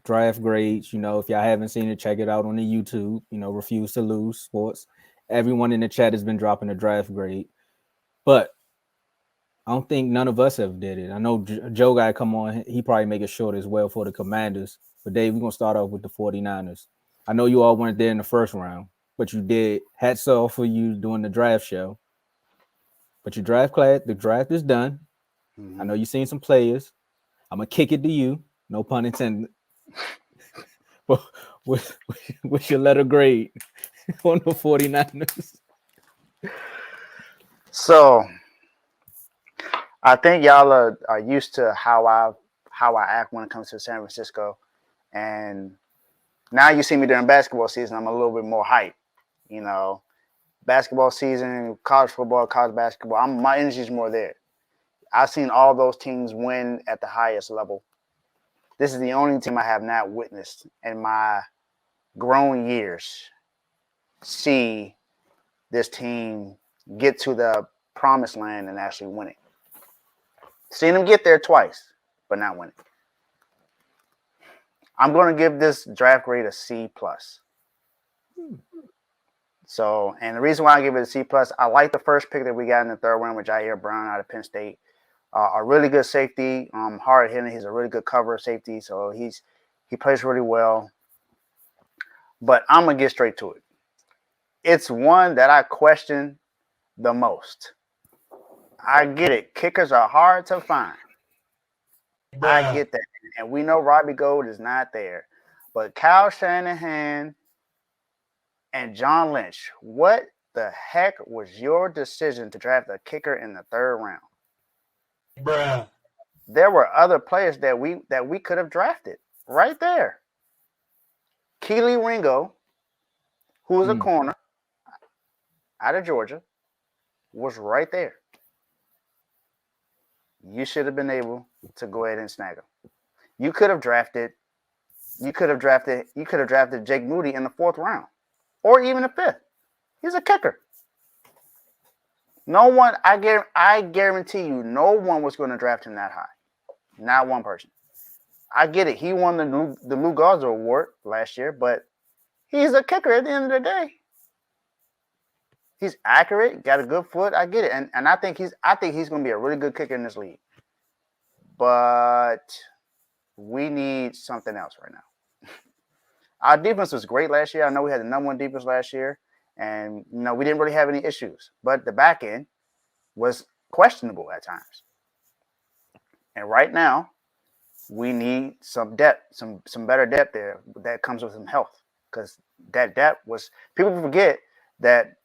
draft grades. If y'all haven't seen it, check it out on the YouTube. Refuse to lose sports. Everyone in the chat has been dropping a draft grade, but I don't think none of us have did it. I know Joe got to come on. He probably make it short as well for the Commanders. But Dave, we're going to start off with the 49ers. I know you all weren't there in the first round, but you did. Hats off for you doing the draft show. But your the draft is done. I know you've seen some players. I'm going to kick it to you. No pun intended. What's your letter grade on the 49ers? So I think y'all are used to how I act when it comes to San Francisco, and now you see me during basketball season. I'm a little bit more hype, Basketball season, college football, college basketball. My energy is more there. I've seen all those teams win at the highest level. This is the only team I have not witnessed in my grown years see this team get to the promised land and actually win it. Seen them get there twice, but not win it. I'm going to give this draft grade a C+. So, and the reason why I give it a C+, I like the first pick that we got in the third round with Jair Brown out of Penn State. A really good safety, hard hitting. He's a really good cover safety, so he plays really well. But I'm gonna get straight to it. It's one that I question the most. I get it. Kickers are hard to find. I get that, and we know Robbie Gould is not there. But Kyle Shanahan and John Lynch, what the heck was your decision to draft a kicker in the third round? There were other players that we could have drafted right there. Keely Ringo, who was a corner out of Georgia, was right there. You should have been able to go ahead and snag him. You could have drafted Jake Moody in the fourth round, or even the fifth. He's a kicker. No one, I guarantee you, no one was going to draft him that high. Not one person. I get it. He won the Lou Garza Award last year, but he's a kicker at the end of the day. He's accurate, got a good foot. I get it, and I think he's going to be a really good kicker in this league. But we need something else right now. Our defense was great last year. I know we had the number one defense last year, and we didn't really have any issues. But the back end was questionable at times. And right now, we need some depth, some better depth there that comes with some health. Because that depth was, people forget that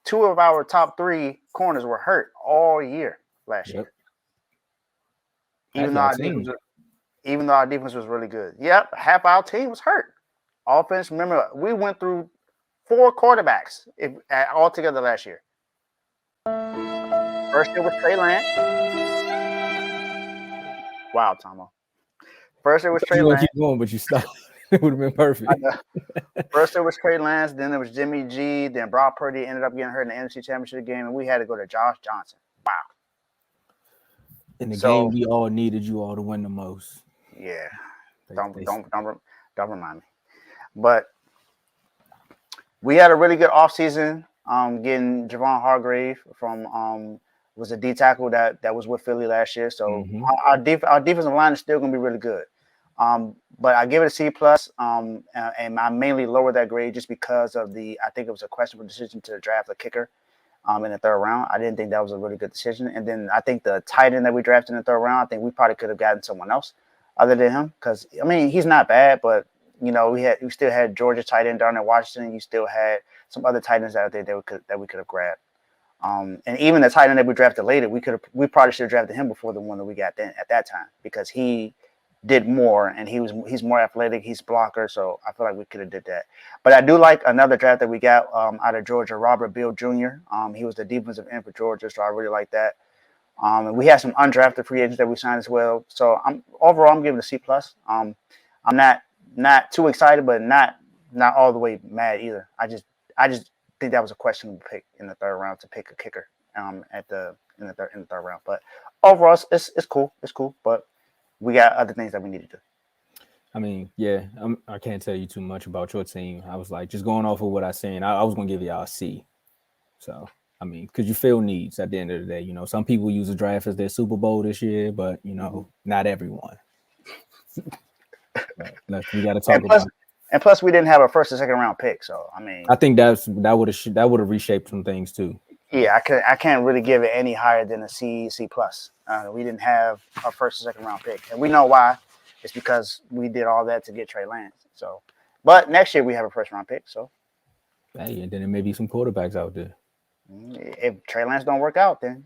two of our top three corners were hurt all year last year. Even though our defense was really good. Yep, half our team was hurt. Offense, remember, we went through 4 quarterbacks altogether last year. First it was Trey Lance. Wow, Tomo. First it was Trey Lance. Keep going, but you stopped. It would have been perfect. First it was Trey Lance, then it was Jimmy G, then Brock Purdy ended up getting hurt in the NFC Championship game, and we had to go to Josh Johnson. Wow. In the game we all needed you all to win the most. Yeah. Don't remind me. But we had a really good offseason, getting Javon Hargrave from was a D tackle that was with Philly last year. So our defensive line is still gonna be really good. But I give it a C+, and I mainly lowered that grade just because of I think it was a questionable decision to draft a kicker in the third round. I didn't think that was a really good decision. And then I think the tight end that we drafted in the third round, I think we probably could have gotten someone else other than him. Because, I mean, he's not bad, but, we still had Georgia tight end down in Washington. You still had some other tight ends out there that we could have grabbed. And even the tight end that we drafted later, we probably should have drafted him before the one that we got then at that time, because he did more and he's more athletic, he's blocker, so I feel like we could have did that. But I do like another draft that we got out of Georgia, Robert Beal Jr. He was the defensive end for Georgia, so I really like that. And we had some undrafted free agents that we signed as well. So I'm giving it a C+. I'm not too excited, but not all the way mad either. I just think that was a questionable pick in the third round to pick a kicker in the third round. But overall, it's cool. It's cool, but we got other things that we need to do. I mean, yeah, I can't tell you too much about your team. I was like, just going off of what I seen, I was gonna give y'all a C. So I mean, because you fill needs at the end of the day. You know, some people use the draft as their Super Bowl this year, but you know, not everyone. But we got to talk about. And plus, we didn't have a first and second round pick, so I mean, I think that would have reshaped some things too. Yeah, I can't really give it any higher than a C plus. We didn't have our first and second round pick, and we know why. It's because we did all that to get Trey Lance. So, but next year we have a first round pick. So, hey, and then there may be some quarterbacks out there. If Trey Lance don't work out, then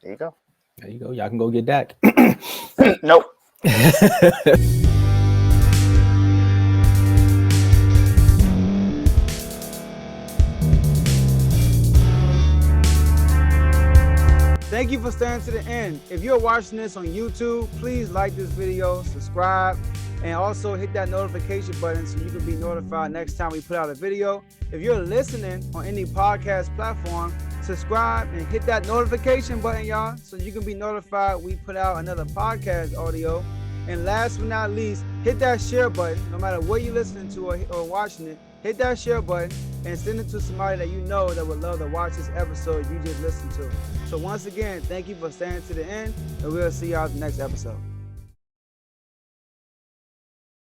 there you go. There you go. Y'all can go get Dak. Nope. Thank you for staying to the end. If you're watching this on YouTube, please like this video, subscribe, and also hit that notification button so you can be notified next time we put out a video. If you're listening on any podcast platform, subscribe and hit that notification button, y'all, so you can be notified we put out another podcast audio. And last but not least, hit that share button. No matter what you're listening to or watching it, hit that share button and send it to somebody that you know that would love to watch this episode you just listened to. So once again, thank you for staying to the end, and we'll see y'all at the next episode.